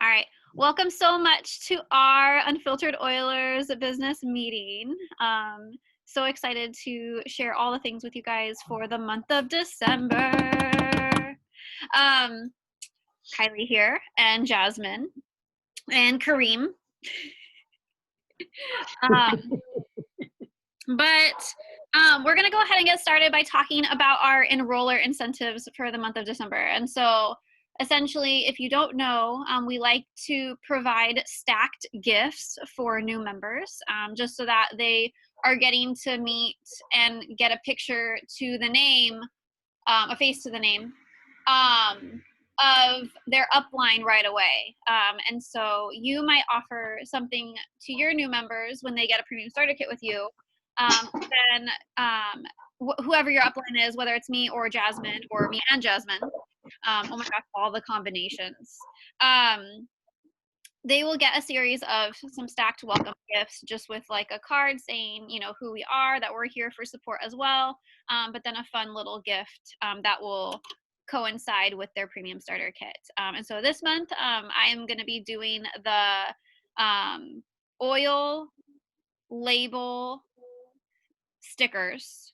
right. Welcome so much to our Unfiltered Oilers business meeting. So excited to share all the things with you guys for the month of December. Kylie here, and Jasmine, and Kareem. We're going to go ahead and get started by talking about our enroller incentives for the month of December. And so essentially, if you don't know, we like to provide stacked gifts for new members, just so that they are getting to meet and get a picture to the name, a face to the name, of their upline right away. And so you might offer something to your new members when they get a premium starter kit with you. Whoever your upline is, whether it's me or Jasmine or me and Jasmine, oh my gosh, all the combinations. They will get a series of some stacked welcome gifts, just with like a card saying, you know, who we are, that we're here for support as well. But then a fun little gift that will coincide with their premium starter kit. And so this month, I am going to be doing the oil label stickers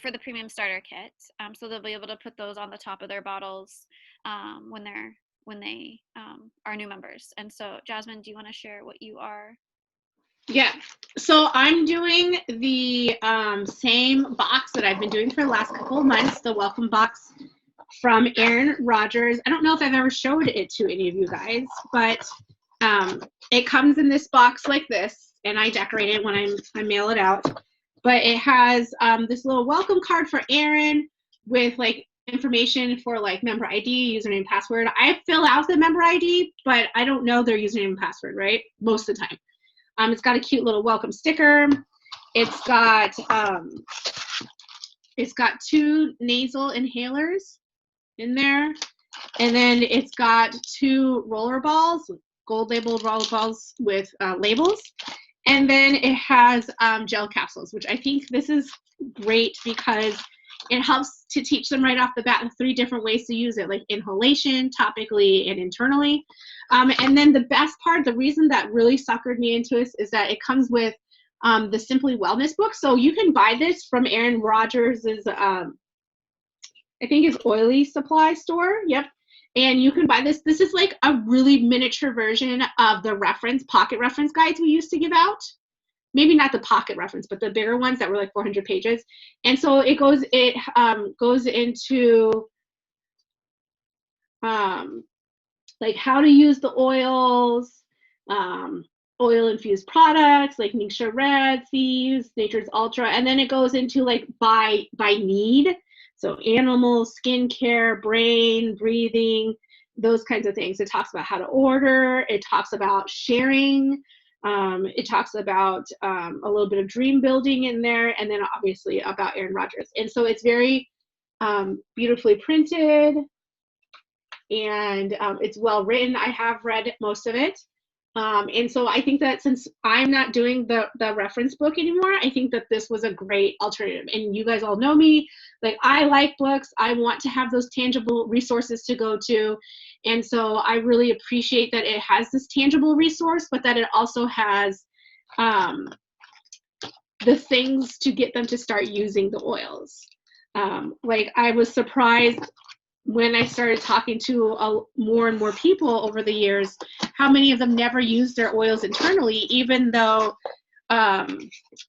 for the premium starter kit. So they'll be able to put those on the top of their bottles when they are new members. And so Jasmine, do you want to share what you are? Yeah, so I'm doing the same box that I've been doing for the last couple of months, the welcome box from Aaron Rodgers. I don't know if I've ever showed it to any of you guys, but it comes in this box like this, and I decorate it when I mail it out. But it has this little welcome card for Aaron with like information for like member ID, username, password. I fill out the member ID, but I don't know their username and password, right? Most of the time. It's got a cute little welcome sticker. It's got 2 nasal inhalers in there, and then it's got 2 roller balls, gold labeled roller balls with labels, and then it has gel capsules, which I think this is great because it helps to teach them right off the bat 3 different ways to use it, like inhalation, topically, and internally. And then the best part, the reason that really suckered me into this, is that it comes with the Simply Wellness book. So you can buy this from Aaron Rodgers's, I think his oily supply store. Yep. And you can buy this. This is like a really miniature version of the pocket reference guides we used to give out. Maybe not the pocket reference, but the bigger ones that were like 400 pages. And so it goes into like how to use the oils, oil infused products like Ningxia Red, Thieves, Nature's Ultra, and then it goes into like by need. So animal, skincare, brain, breathing, those kinds of things. It talks about how to order. It talks about sharing. It talks about a little bit of dream building in there, and then obviously about Aaron Rodgers. And so it's very beautifully printed, and it's well written. I have read most of it. And so I think that since I'm not doing the reference book anymore, I think that this was a great alternative. And you guys all know me, like I like books. I want to have those tangible resources to go to. And so I really appreciate that it has this tangible resource, but that it also has the things to get them to start using the oils. Like I was surprised when I started talking to more and more people over the years, how many of them never use their oils internally, even though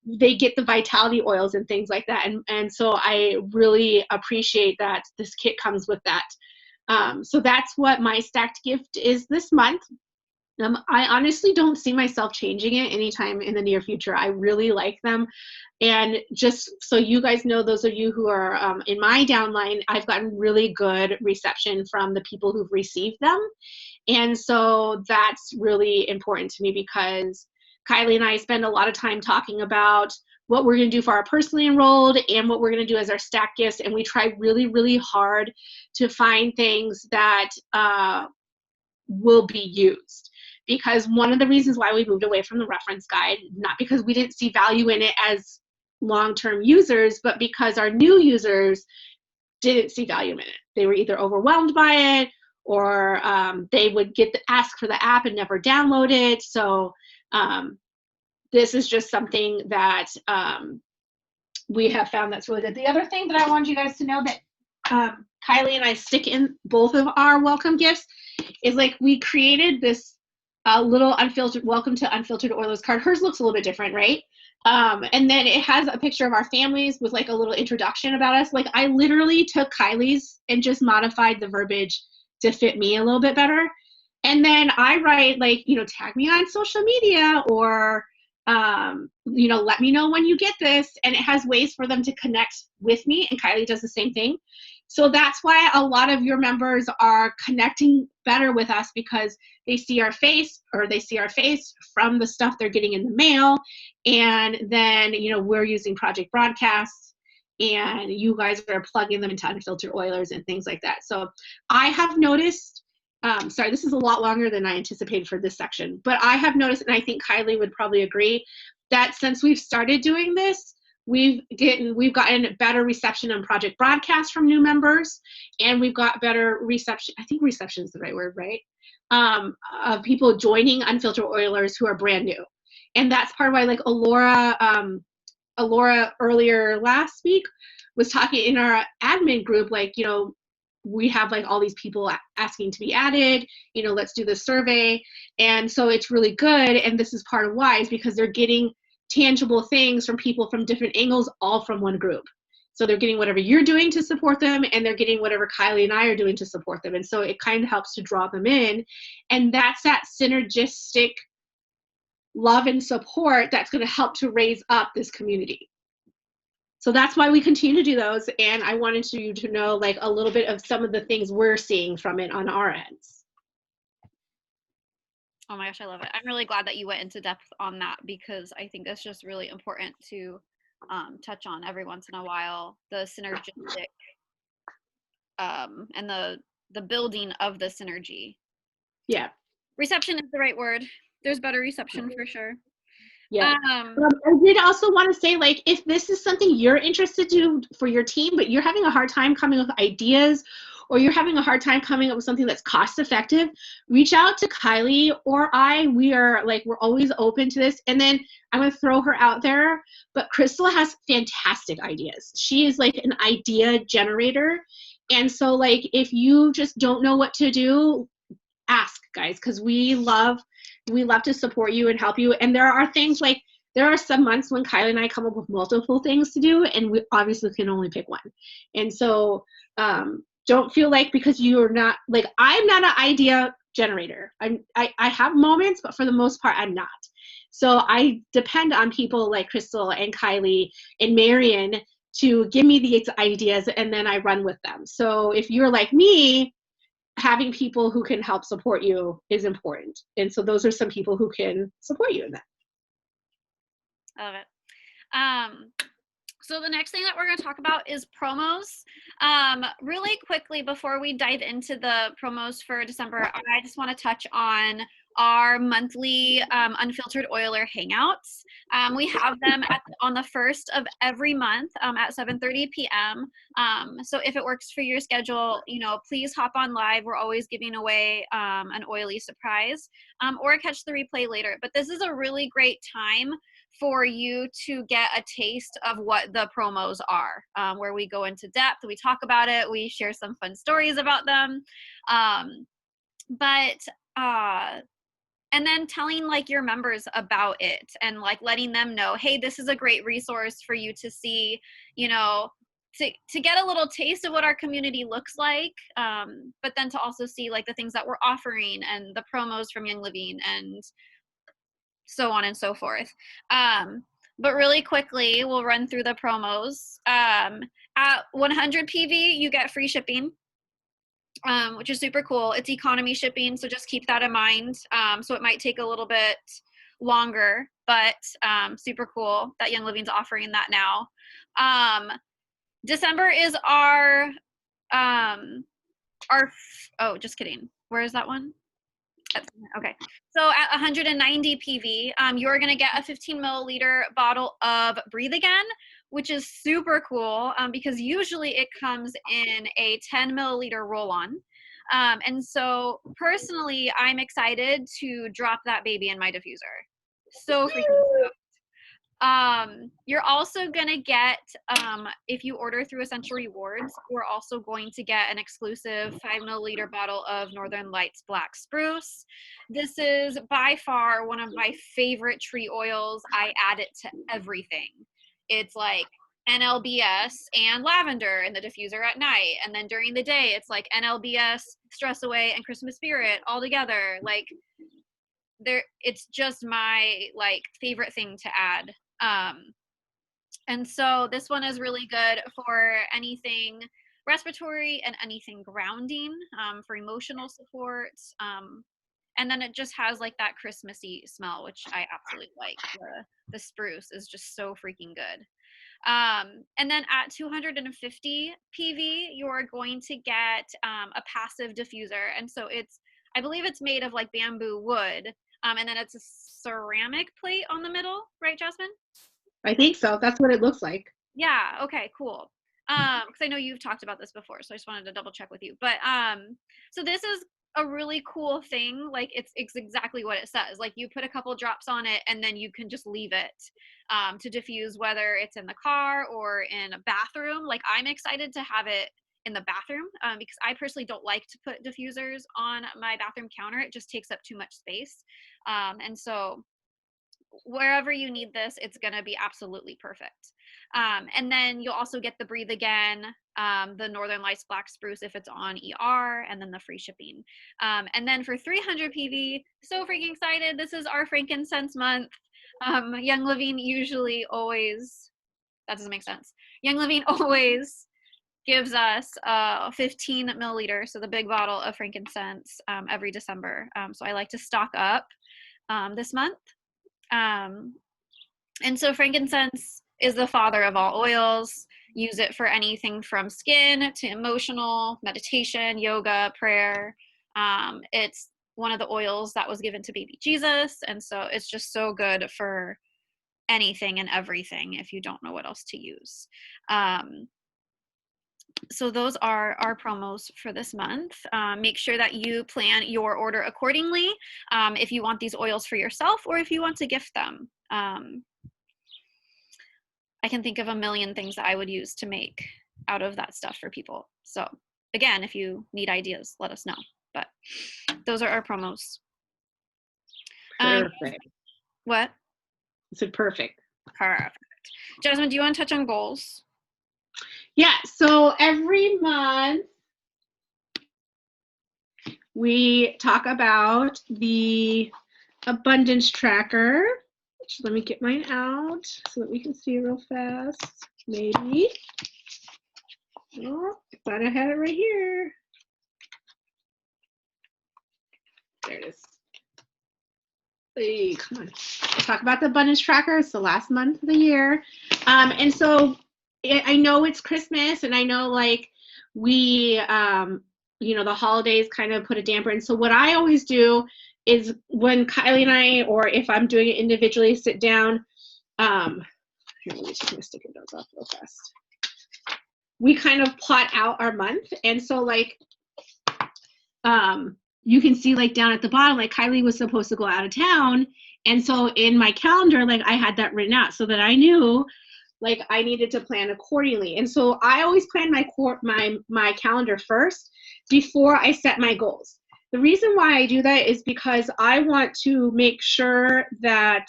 they get the vitality oils and things like that. And so I really appreciate that this kit comes with that. So that's what my stacked gift is this month. I honestly don't see myself changing it anytime in the near future. I really like them. And just so you guys know, those of you who are in my downline, I've gotten really good reception from the people who've received them. And so that's really important to me because Kylie and I spend a lot of time talking about what we're going to do for our personally enrolled and what we're going to do as our stack gifts. And we try really, really hard to find things that will be used. Because one of the reasons why we moved away from the reference guide, not because we didn't see value in it as long-term users, but because our new users didn't see value in it. They were either overwhelmed by it or they would ask for the app and never download it. So this is just something that we have found that's really good. The other thing that I wanted you guys to know that Kylie and I stick in both of our welcome gifts is like we created this little unfiltered welcome to Unfiltered Oilers card. Hers looks a little bit different, right? And then it has a picture of our families with like a little introduction about us. Like I literally took Kylie's and just modified the verbiage to fit me a little bit better. And then I write like, you know, tag me on social media, or you know, let me know when you get this. And it has ways for them to connect with me, and Kylie does the same thing. So that's why a lot of your members are connecting better with us, because they see our face, or they see our face from the stuff they're getting in the mail. And then, you know, we're using Project Broadcasts, and you guys are plugging them into Unfiltered Oilers and things like that. So I have noticed, sorry, this is a lot longer than I anticipated for this section, but I have noticed, and I think Kylie would probably agree, that since we've started doing this, we've gotten better reception on Project Broadcast from new members, and we've got better reception. I think reception is the right word, right? Of people joining Unfiltered Oilers who are brand new, and that's part of why, like Alora earlier last week was talking in our admin group, like, you know, we have like all these people asking to be added, you know, let's do this survey. And so it's really good. And this is part of why, is because they're getting tangible things from people from different angles, all from one group. So they're getting whatever you're doing to support them, and they're getting whatever Kylie and I are doing to support them. And so it kind of helps to draw them in. And that's that synergistic love and support that's going to help to raise up this community. So that's why we continue to do those. And I wanted you to know like a little bit of some of the things we're seeing from it on our ends. Oh my gosh, I love it. I'm really glad that you went into depth on that, because I think that's just really important to touch on every once in a while, the synergistic and the building of the synergy. Yeah. Reception is the right word. There's better reception for sure. Yeah. I did also want to say, like, if this is something you're interested to do for your team, but you're having a hard time coming up with ideas, or you're having a hard time coming up with something that's cost effective, reach out to Kylie or I. We're always open to this. And then I'm going to throw her out there, but Crystal has fantastic ideas. She is like an idea generator. And so, like, if you just don't know what to do, ask, guys, because we love to support you and help you. And there are things like, there are some months when Kylie and I come up with multiple things to do, and we obviously can only pick one. And so don't feel like, because you're not, like, I'm not an idea generator. I have moments, but for the most part, I'm not. So I depend on people like Crystal and Kylie and Marion to give me these ideas, and then I run with them. So if you're like me, having people who can help support you is important. And so those are some people who can support you in that. I love it. So the next thing that we're going to talk about is promos. Really quickly, before we dive into the promos for December, I just want to touch on our monthly Unfiltered Oiler Hangouts. We have them on the first of every month at 7:30 p.m. So if it works for your schedule, you know, please hop on live. We're always giving away an oily surprise, or catch the replay later. But this is a really great time for you to get a taste of what the promos are, where we go into depth, we talk about it, we share some fun stories about them. And then telling like your members about it, and like letting them know, hey, this is a great resource for you to see, you know, to get a little taste of what our community looks like, but then to also see like the things that we're offering and the promos from Young Living and so on and so forth. But really quickly, we'll run through the promos. At 100 PV, you get free shipping, which is super cool. It's economy shipping, so just keep that in mind. So it might take a little bit longer, but super cool that Young Living's offering that now. December is our oh, just kidding. Where is that one? Okay, so at 190 PV, you're going to get a 15 milliliter bottle of Breathe Again, which is super cool, because usually it comes in a 10 milliliter roll-on. And so personally, I'm excited to drop that baby in my diffuser. So freaking stoked. You're also gonna get, if you order through Essential Rewards, we're also going to get an exclusive 5 milliliter bottle of Northern Lights Black Spruce. This is by far one of my favorite tree oils. I add it to everything. It's like NLBS and lavender in the diffuser at night, and then during the day it's like NLBS, Stress Away, and Christmas Spirit all together. Like it's just my like favorite thing to add. And so this one is really good for anything respiratory and anything grounding, for emotional support. And then it just has like that Christmassy smell, which I absolutely like. The spruce is just so freaking good. And then at 250 PV, you're going to get a passive diffuser. And so I believe it's made of like bamboo wood. And then it's a ceramic plate on the middle, right, Jasmine? I think so. That's what it looks like. Yeah. Okay, cool. Because I know you've talked about this before, so I just wanted to double check with you. But so this is a really cool thing. Like it's exactly what it says. Like you put a couple drops on it and then you can just leave it to diffuse, whether it's in the car or in a bathroom. Like I'm excited to have it in the bathroom because I personally don't like to put diffusers on my bathroom counter. It just takes up too much space. And so wherever you need this, it's going to be absolutely perfect. And then you'll also get the Breathe Again, the Northern Lights Black Spruce if it's on ER, and then the free shipping. And then for 300 PV, so freaking excited. This is our frankincense month. Young Living usually always, that doesn't make sense. Young Living always gives us 15 milliliter, so the big bottle of frankincense every December. So I like to stock up this month. And so frankincense is the father of all oils. Use it for anything from skin to emotional, meditation, yoga, prayer. It's one of the oils that was given to baby Jesus. And so it's just so good for anything and everything if you don't know what else to use. So those are our promos for this month. Make sure that you plan your order accordingly if you want these oils for yourself or if you want to gift them. I can think of a million things that I would use to make out of that stuff for people. So again, if you need ideas, let us know. But those are our promos. Perfect. What? I said perfect. Perfect. Jasmine, do you want to touch on goals? Yeah, so every month we talk about the abundance tracker. Let me get mine out so that we can see real fast. Maybe. Oh, I thought I had it right here. There it is. Hey, come on. Let's talk about the abundance tracker. It's the last month of the year. And so I know it's Christmas and I know like we, the holidays kind of put a damper. And so what I always do is when Kylie and I, or if I'm doing it individually, sit down. Here, let me take my sticky notes off real fast. We kind of plot out our month. And so like, you can see like down at the bottom, like Kylie was supposed to go out of town. And so in my calendar, like I had that written out so that I knew like I needed to plan accordingly. And so I always plan my calendar first before I set my goals. The reason why I do that is because I want to make sure that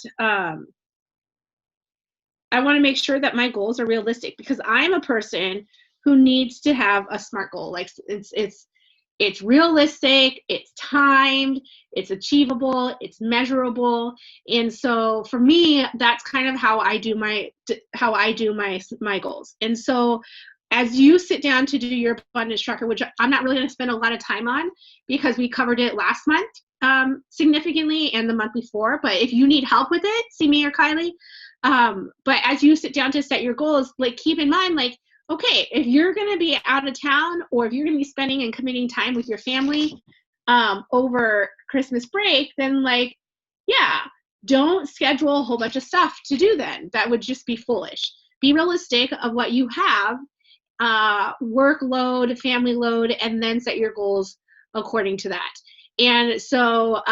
my goals are realistic, because I'm a person who needs to have a SMART goal. Like it's realistic, it's timed, it's achievable, it's measurable. And so for me, that's kind of how I do my goals. And so as you sit down to do your abundance tracker, which I'm not really going to spend a lot of time on because we covered it last month significantly and the month before, but if you need help with it, see me or Kylie. But as you sit down to set your goals, like keep in mind, like, okay, if you're going to be out of town or if you're going to be spending and committing time with your family over Christmas break, then like, yeah, don't schedule a whole bunch of stuff to do then. That would just be foolish. Be realistic of what you have, workload, family load, and then set your goals according to that. And so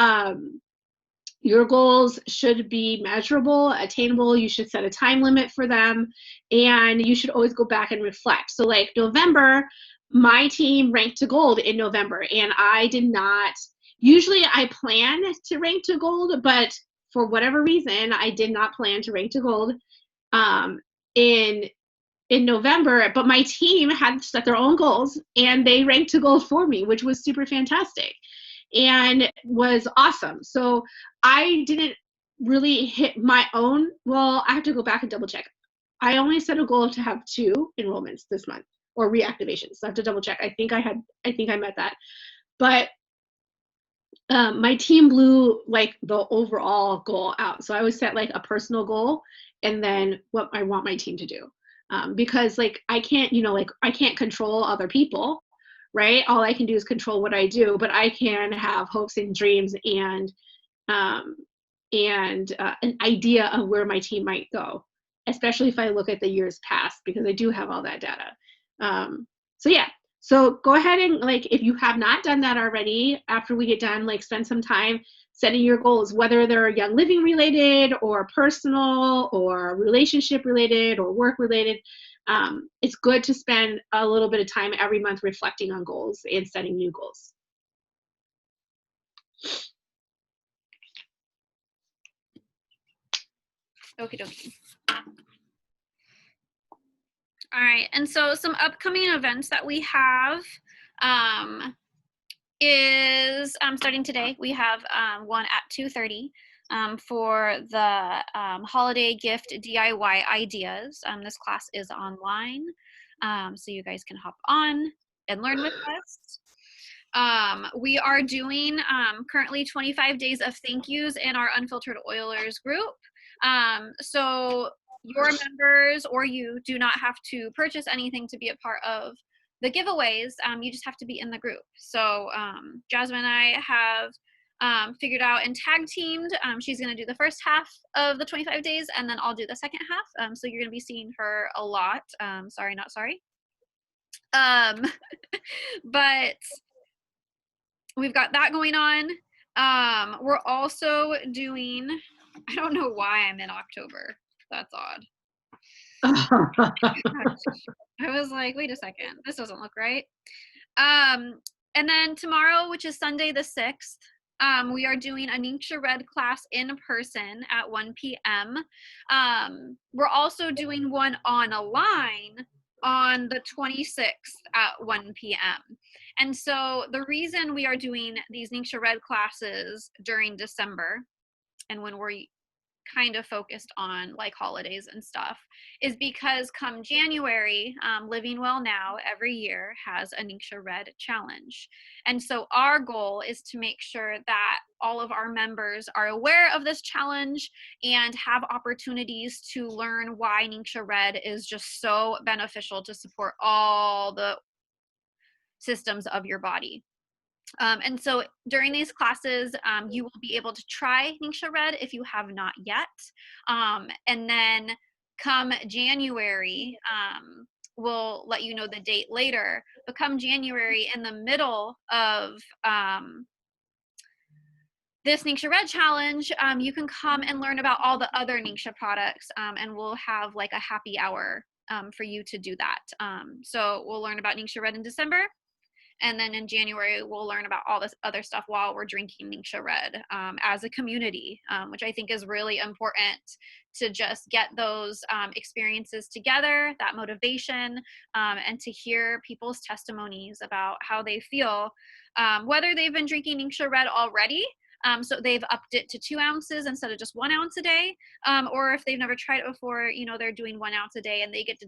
your goals should be measurable, attainable. You should set a time limit for them, and you should always go back and reflect. So like November, my team ranked to gold in November, and I did not. Usually I plan to rank to gold, but for whatever reason, I did not plan to rank to gold um, in November. But my team had set their own goals, and they ranked to gold for me, which was super fantastic and was awesome. So I didn't really hit my own. Well, I have to go back and double check. I only set a goal to have 2 enrollments this month or reactivations. So I have to double check. I think I met that. But my team blew like the overall goal out. So I always set like a personal goal and then what I want my team to do. Because like I can't, like I can't control other people, right? All I can do is control what I do, but I can have hopes and dreams and um, an idea of where my team might go, especially if I look at the years past, because I do have all that data. So yeah, so go ahead and like, if you have not done that already, after we get done, like spend some time setting your goals, whether they're young living related or personal or relationship related or work related. It's good to spend a little bit of time every month reflecting on goals and setting new goals. Okie dokie. All right, and so some upcoming events that we have is starting today. We have one at 2:30 for the holiday gift DIY ideas. This class is online, so you guys can hop on and learn with us. We are doing currently 25 days of thank yous in our Unfiltered Oilers group. So your members or you do not have to purchase anything to be a part of the giveaways. You just have to be in the group. So Jasmine and I have figured out and tag teamed. She's going to do the first half of the 25 days, and then I'll do the second half. So you're going to be seeing her a lot. Sorry, not sorry. But we've got that going on. We're also doing, I don't know why I'm in October. That's odd. I was like, wait a second, this doesn't look right. And then tomorrow, which is Sunday the 6th, we are doing a Ningxia Red class in person at 1 p.m. We're also doing one on a line on the 26th at 1 p.m. And so the reason we are doing these Ningxia Red classes during December and when we're kind of focused on like holidays and stuff is because come January, Living Well Now every year has a Ningxia Red challenge. And so our goal is to make sure that all of our members are aware of this challenge and have opportunities to learn why Ningxia Red is just so beneficial to support all the systems of your body. And so during these classes, you will be able to try Ningxia Red if you have not yet. And then come January, we'll let you know the date later, but come January in the middle of this Ningxia Red challenge, you can come and learn about all the other Ningxia products, and we'll have like a happy hour for you to do that. So we'll learn about Ningxia Red in December. And then in January, we'll learn about all this other stuff while we're drinking Ningxia Red as a community, which I think is really important to just get those experiences together, that motivation, and to hear people's testimonies about how they feel, whether they've been drinking Ningxia Red already. So they've upped it to 2 ounces instead of just 1 ounce a day, or if they've never tried it before, they're doing 1 ounce a day, and they get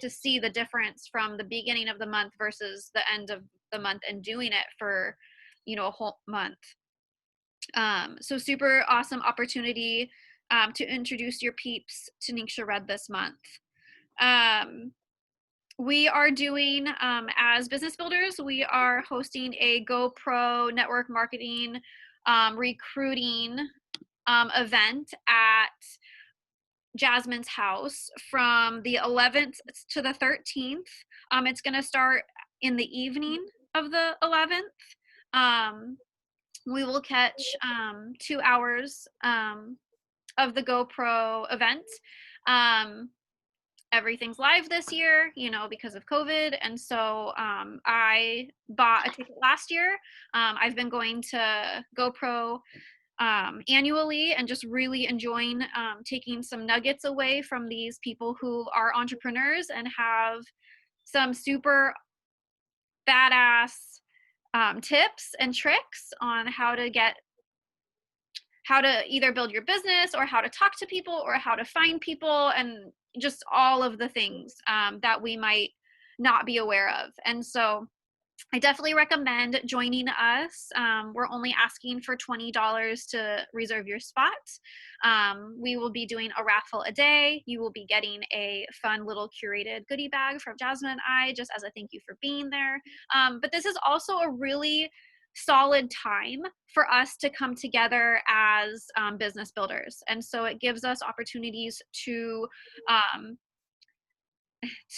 to see the difference from the beginning of the month versus the end of the month and doing it for a whole month. So super awesome opportunity to introduce your peeps to Ningxia Red this month. We are doing, as business builders, we are hosting a GoPro network marketing recruiting event at Jasmine's house from the 11th to the 13th. It's going to start in the evening of the 11th. We will catch 2 hours of the GoPro event. Everything's live this year, because of COVID. And so I bought a ticket last year. I've been going to GoPro annually and just really enjoying taking some nuggets away from these people who are entrepreneurs and have some super badass tips and tricks on how to either build your business or how to talk to people or how to find people and just all of the things that we might not be aware of. And so I definitely recommend joining us. We're only asking for $20 to reserve your spot. We will be doing a raffle a day. You will be getting a fun little curated goodie bag from Jasmine and I, just as a thank you for being there. But this is also a really solid time for us to come together as business builders. And so it gives us opportunities um,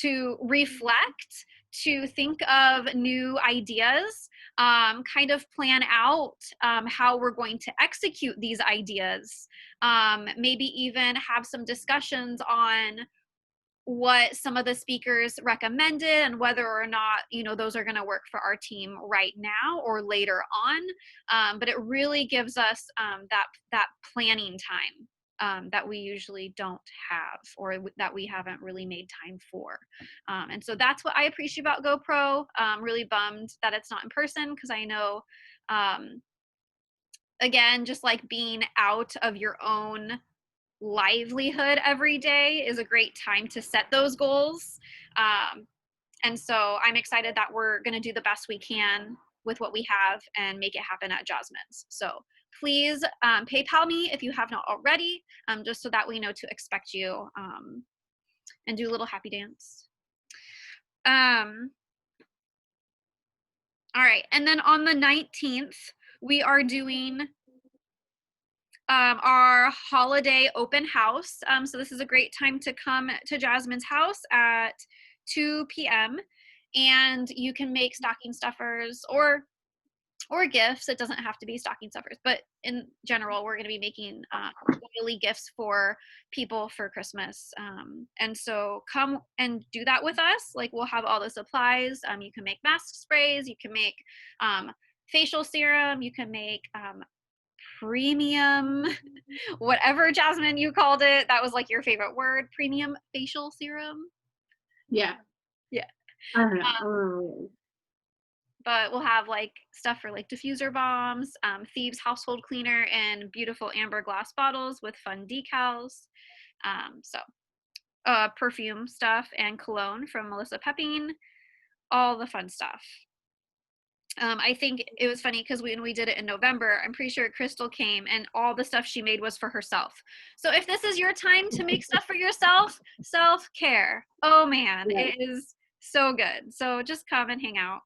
to reflect, to think of new ideas, kind of plan out how we're going to execute these ideas, maybe even have some discussions on what some of the speakers recommended and whether or not those are going to work for our team right now or later on. But it really gives us that planning time that we usually don't have or that we haven't really made time for. And so that's what I appreciate about GoPro. Really bummed that it's not in person because I know, again, just like being out of your own livelihood every day is a great time to set those goals. And so I'm excited that we're going to do the best we can with what we have and make it happen at Jasmine's. So please PayPal me if you have not already, just so that we know to expect you, and do a little happy dance. All right. And then on the 19th, we are doing our holiday open house. So this is a great time to come to Jasmine's house at 2 p.m. and you can make stocking stuffers or gifts. It doesn't have to be stocking stuffers, but in general, we're going to be making oily gifts for people for Christmas. And so come and do that with us. Like, we'll have all the supplies. You can make mask sprays. You can make facial serum. You can make premium, whatever, Jasmine, you called it. That was like your favorite word, premium facial serum. Yeah. Yeah. I don't know. But we'll have like stuff for like diffuser bombs, Thieves household cleaner, and beautiful amber glass bottles with fun decals. So perfume stuff and cologne from Melissa Pepping, all the fun stuff. I think it was funny because when we did it in November, I'm pretty sure Crystal came and all the stuff she made was for herself. So if this is your time to make stuff for yourself, self-care. Oh man, Yeah. it is so good. So just come and hang out.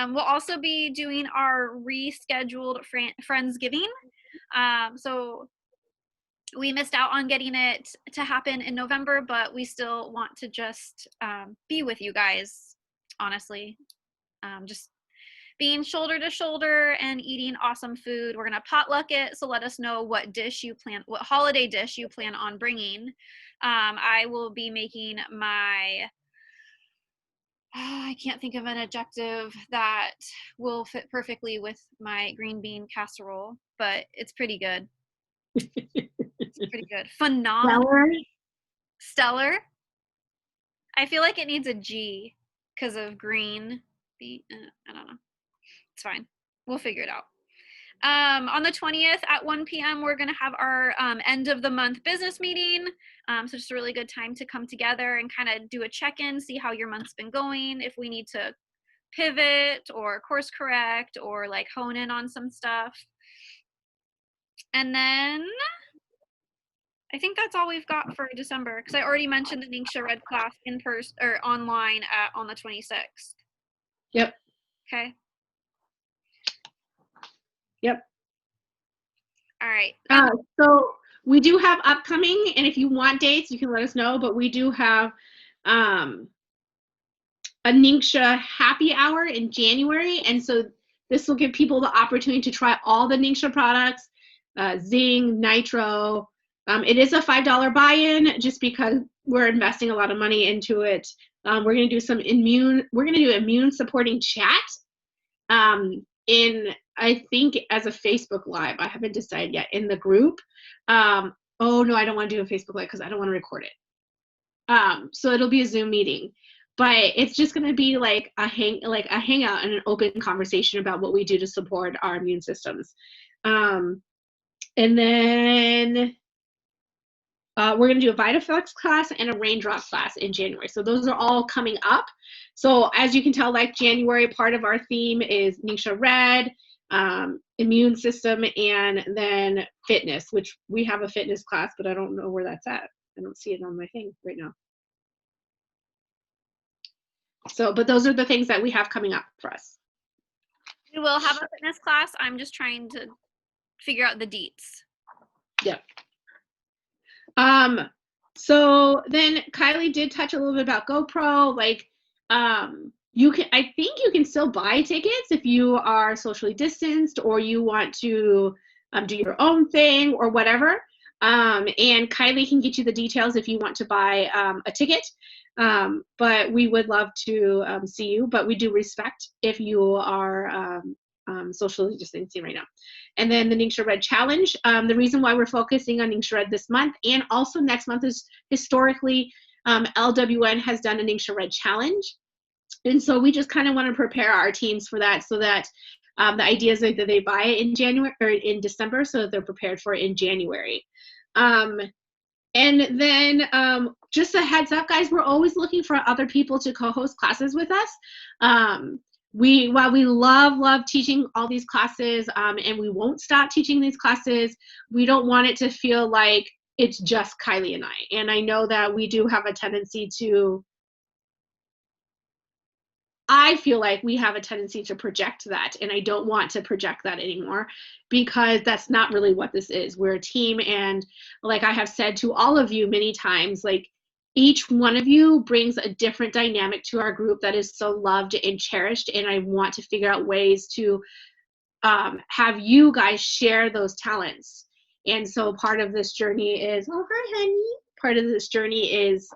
We'll also be doing our rescheduled Friendsgiving. So we missed out on getting it to happen in November, but we still want to just be with you guys, honestly. Just being shoulder to shoulder and eating awesome food. We're gonna potluck it, so let us know what holiday dish you plan on bringing. I will be making I can't think of an adjective that will fit perfectly with my green bean casserole, but it's pretty good. It's pretty good. Phenomenal. Stellar. I feel like it needs a G because of green bean. I don't know. It's fine. We'll figure it out. On the 20th at 1 p.m., we're going to have our end of the month business meeting. So just a really good time to come together and kind of do a check-in, see how your month's been going, if we need to pivot or course correct or like hone in on some stuff. And then I think that's all we've got for December, because I already mentioned the Ningxia Red class in person or online on the 26th. Yep. Okay. Yep. All right. So we do have upcoming, and if you want dates, you can let us know, but we do have a Ningxia happy hour in January. And so This will give people the opportunity to try all the Ningxia products, Zing, Nitro. It is a $5 buy-in just because we're investing a lot of money into it. We're going to do immune supporting chat I think as a Facebook Live. I haven't decided yet in the group. Oh no, I don't want to do a Facebook Live because I don't want to record it. So it'll be a Zoom meeting, but it's just going to be like a hangout and an open conversation about what we do to support our immune systems. And then we're going to do a VitaFlex class and a Raindrop class in January. So those are all coming up. So as you can tell, like January, part of our theme is Ningxia Red, immune system, and then fitness, which we have a fitness class, but I don't know where that's at. I don't see it on my thing right now. So, but those are the things that we have coming up for us. We will have a fitness class. I'm just trying to figure out the deets. Yeah. So then Kylie did touch a little bit about GoPro. Like, I think you can still buy tickets if you are socially distanced or you want to do your own thing or whatever. And Kylie can get you the details if you want to buy a ticket. But we would love to see you, but we do respect if you are socially distancing right now. And then the Ningxia Red Challenge. The reason why we're focusing on Ningxia Red this month and also next month is historically LWN has done a Ningxia Red Challenge. And so we just kind of want to prepare our teams for that so that the idea is that they buy it in January or in December so that they're prepared for it in January. And then just a heads up, guys, we're always looking for other people to co-host classes with us. While we love teaching all these classes and we won't stop teaching these classes, we don't want it to feel like it's just Kylie and I. And I know that we do have a tendency to, I feel like we have a tendency to project that, and I don't want to project that anymore because that's not really what this is. We're a team, and like I have said to all of you many times, like each one of you brings a different dynamic to our group that is so loved and cherished, and I want to figure out ways to have you guys share those talents. And so part of this journey is, oh, hi, honey. Part of this journey is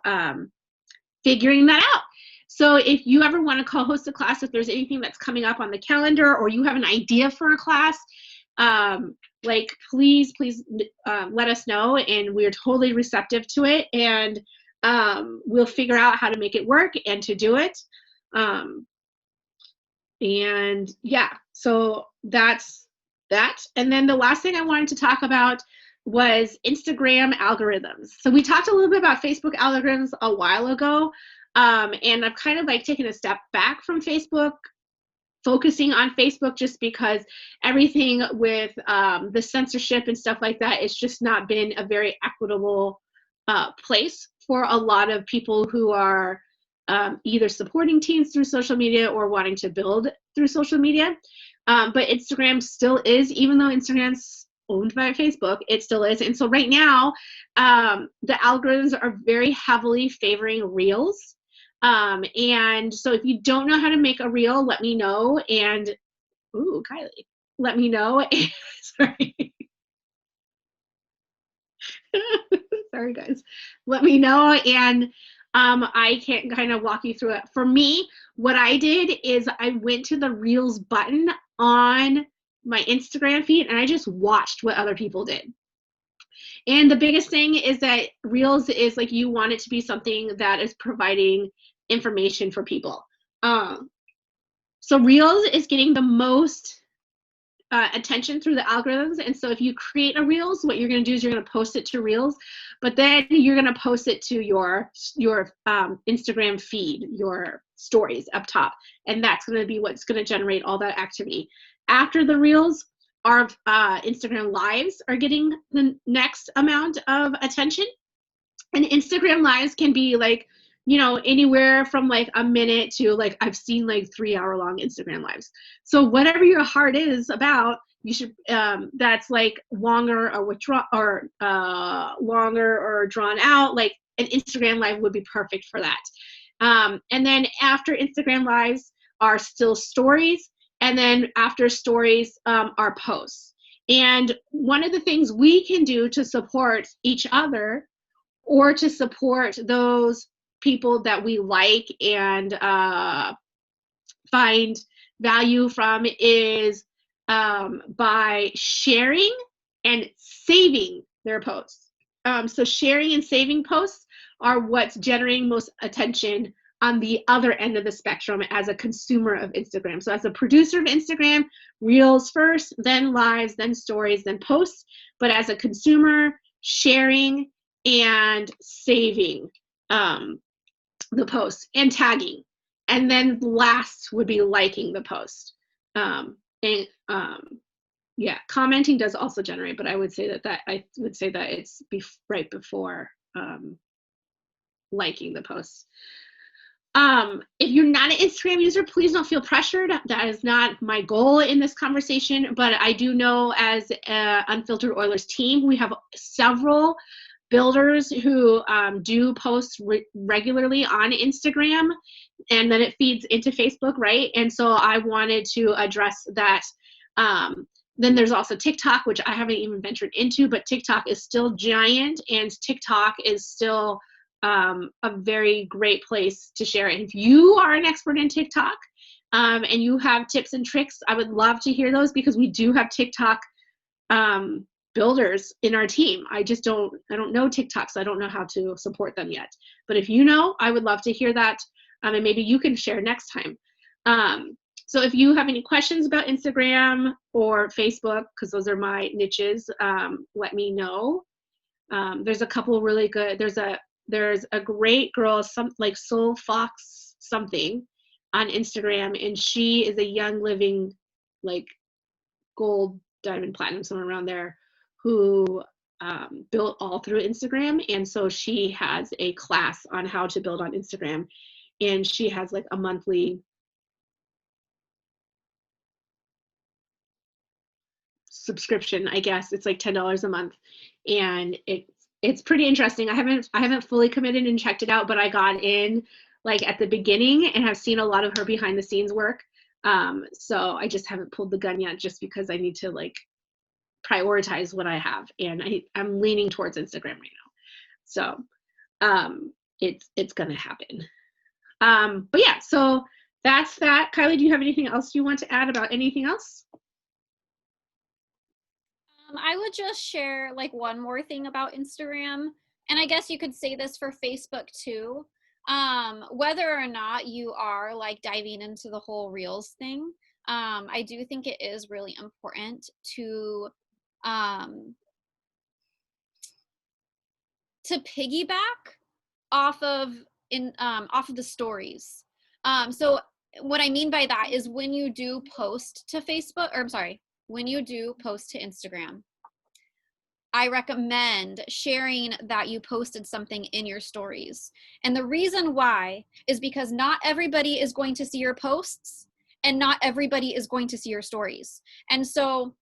figuring that out. So if you ever want to co-host a class, if there's anything that's coming up on the calendar or you have an idea for a class, like please let us know, and we're totally receptive to it, and we'll figure out how to make it work and to do it. And yeah, so that's that. And then the last thing I wanted to talk about was Instagram algorithms. So we talked a little bit about Facebook algorithms a while ago. And I've kind of like taken a step back from Facebook, focusing on Facebook just because everything with the censorship and stuff like that, it's just not been a very equitable place for a lot of people who are either supporting teens through social media or wanting to build through social media. But Instagram still is, even though Instagram's owned by Facebook, it still is. And so right now, the algorithms are very heavily favoring Reels. And so if you don't know how to make a reel, let me know. And, ooh, Kylie, let me know. Sorry. Sorry, guys. Let me know. And I can kind of walk you through it. For me, what I did is I went to the Reels button on my Instagram feed and I just watched what other people did. And the biggest thing is that Reels is like, you want it to be something that is providing information for people. So Reels is getting the most attention through the algorithms. And so if you create a Reels, what you're going to do is you're going to post it to Reels, but then you're going to post it to your Instagram feed, your stories up top. And that's going to be what's going to generate all that activity. After the Reels, our Instagram Lives are getting the next amount of attention. And Instagram Lives can be like, you know, anywhere from like a minute to like, I've seen like 3-hour-long Instagram Lives. So whatever your heart is about, you should, that's like longer or longer or drawn out, like an Instagram Live would be perfect for that. And then after Instagram Lives are still stories. And then after stories are posts. And one of the things we can do to support each other or to support those people that we like and find value from is by sharing and saving their posts. So sharing and saving posts are what's generating most attention on the other end of the spectrum as a consumer of Instagram. So as a producer of Instagram, reels first, then lives, then stories, then posts. But as a consumer, sharing and saving the post and tagging. And then last would be liking the post. And yeah, commenting does also generate, but I would say that it's right before liking the post. If you're not an Instagram user, please don't feel pressured. That is not my goal in this conversation, but I do know as Unfiltered Oilers team, we have several builders who do post regularly on Instagram, and then it feeds into Facebook, right? And so I wanted to address that. Then there's also TikTok, which I haven't even ventured into, but TikTok is still giant, and TikTok is still a very great place to share it. If you are an expert in TikTok and you have tips and tricks, I would love to hear those, because we do have TikTok builders in our team. I don't know TikTok, so I don't know how to support them yet. But if you know, I would love to hear that, and maybe you can share next time. So if you have any questions about Instagram or Facebook, because those are my niches, let me know. There's a couple really good. There's a great girl, like Soul Fox something, on Instagram, and she is a young living, like gold, diamond, platinum, somewhere around there, who built all through Instagram. And so she has a class on how to build on Instagram, and she has like a monthly subscription, I guess. It's like $10 a month, and it's pretty interesting. I haven't fully committed and checked it out, but I got in like at the beginning and have seen a lot of her behind the scenes work. So I just haven't pulled the gun yet, just because I need to like prioritize what I have, and I'm leaning towards Instagram right now. So it's gonna happen. But yeah, so that's that. Kylie, do you have anything else you want to add about anything else? I would just share like one more thing about Instagram, and I guess you could say this for Facebook too. Whether or not you are like diving into the whole Reels thing, I do think it is really important um, to piggyback off of off of the stories. So what I mean by that is when you do post to Facebook, or I'm sorry, when you do post to Instagram, I recommend sharing that you posted something in your stories. And the reason why is because not everybody is going to see your posts, and not everybody is going to see your stories. And so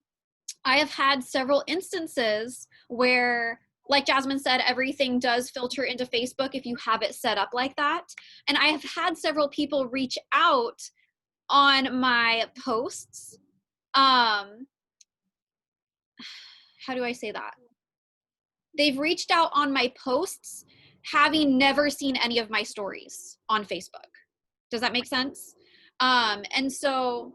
I have had several instances where, like Jasmine said, everything does filter into Facebook if you have it set up like that. And I have had several people reach out on my posts. How do I say that? They've reached out on my posts having never seen any of my stories on Facebook. Does that make sense? And so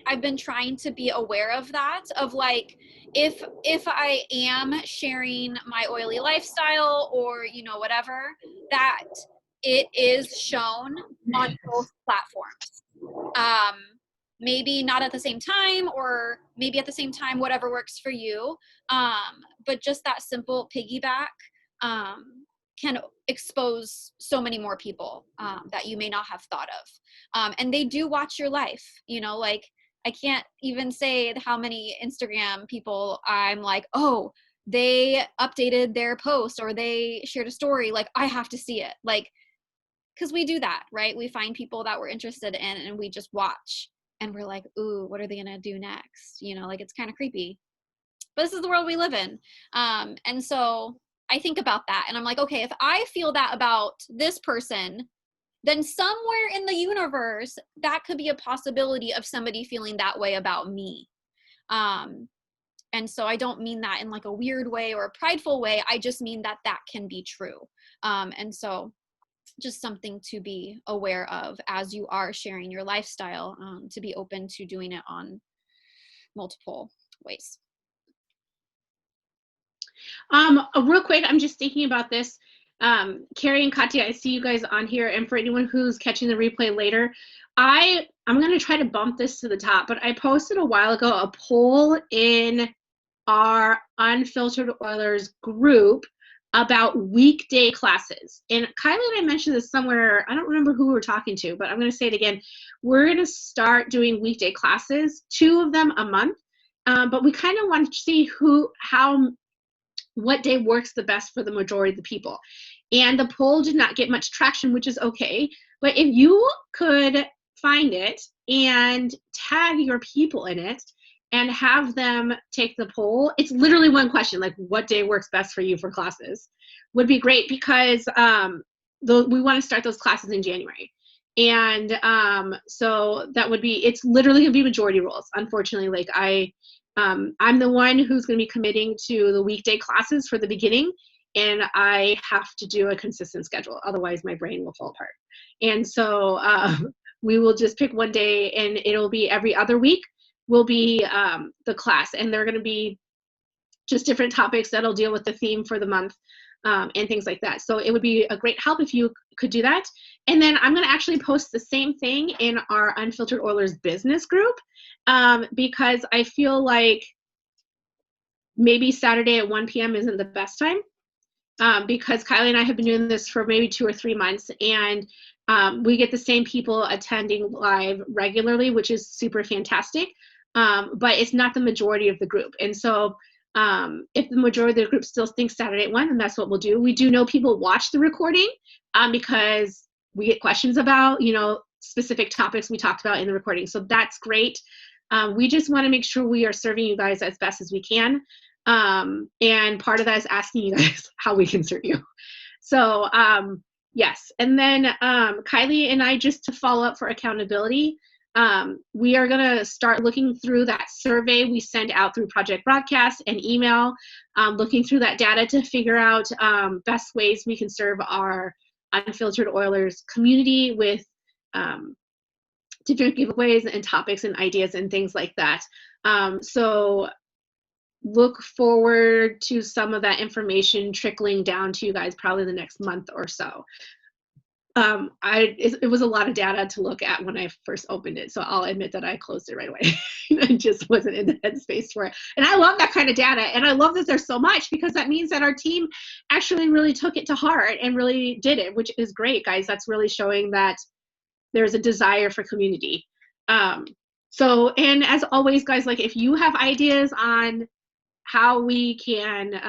I've been trying to be aware of that, of like, if I am sharing my oily lifestyle or, you know, whatever, that it is shown on both platforms. Maybe not at the same time, or maybe at the same time, whatever works for you. But just that simple piggyback can expose so many more people that you may not have thought of. And they do watch your life, you know, like I can't even say how many Instagram people I'm like, oh, they updated their post or they shared a story, like I have to see it. Like, because we do that, right? We find people that we're interested in and we just watch, and we're like, ooh, what are they gonna do next? You know, like it's kind of creepy. But this is the world we live in. And so I think about that and I'm like, okay, if I feel that about this person, then somewhere in the universe, that could be a possibility of somebody feeling that way about me. And so I don't mean that in like a weird way or a prideful way. I just mean that that can be true. And so just something to be aware of as you are sharing your lifestyle, to be open to doing it on multiple ways. Real quick, I'm just thinking about this. Carrie and Katya, I see you guys on here, and for anyone who's catching the replay later, I'm going to try to bump this to the top, but I posted a while ago a poll in our Unfiltered Oilers group about weekday classes. And Kylie and I mentioned this somewhere, I don't remember who we were talking to, but I'm going to say it again. We're going to start doing weekday classes, 2 of them a month, but we kind of want to see what day works the best for the majority of the people. And the poll did not get much traction, which is okay. But if you could find it and tag your people in it and have them take the poll, it's literally one question, like what day works best for you for classes, would be great, because we want to start those classes in January. And so that would be, it's literally gonna be majority rules. Unfortunately, like I'm the one who's going to be committing to the weekday classes for the beginning, and I have to do a consistent schedule. Otherwise, my brain will fall apart. And so we will just pick one day, and it'll be every other week will be the class. And they're going to be just different topics that'll deal with the theme for the month, and things like that. So it would be a great help if you could do that. And then I'm going to actually post the same thing in our Unfiltered Oilers business group, because I feel like maybe Saturday at 1 p.m. isn't the best time, because Kylie and I have been doing this for maybe 2 or 3 months, and we get the same people attending live regularly, which is super fantastic, but it's not the majority of the group. And so if the majority of the group still thinks Saturday at 1, then that's what we'll do. We do know people watch the recording, because we get questions about, specific topics we talked about in the recording. So that's great. We just want to make sure we are serving you guys as best as we can. And part of that is asking you guys how we can serve you. So yes. And then Kylie and I, just to follow up for accountability, we are going to start looking through that survey we send out through Project Broadcast and email, looking through that data to figure out best ways we can serve our Unfiltered Oilers community with different giveaways and topics and ideas and things like that. So look forward to some of that information trickling down to you guys probably the next month or so. It was a lot of data to look at when I first opened it, so I'll admit that I closed it right away. I just wasn't in the headspace for it. And I love that kind of data, and I love that there's so much, because that means that our team actually really took it to heart and really did it, which is great, guys. That's really showing that there's a desire for community. So, and as always, guys, like if you have ideas on how we can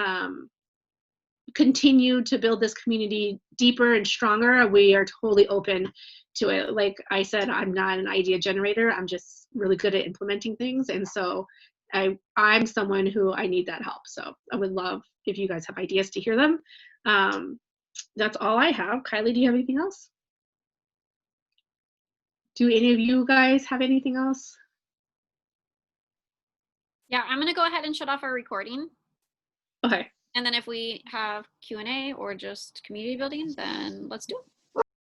continue to build this community deeper and stronger, we are totally open to it. Like I said, I'm not an idea generator. I'm just really good at implementing things. And so I'm someone who I need that help. So I would love if you guys have ideas to hear them. That's all I have. Kylie, do you have anything else? Do any of you guys have anything else? Yeah, I'm going to go ahead and shut off our recording. Okay. And then if we have Q&A or just community building, then let's do it.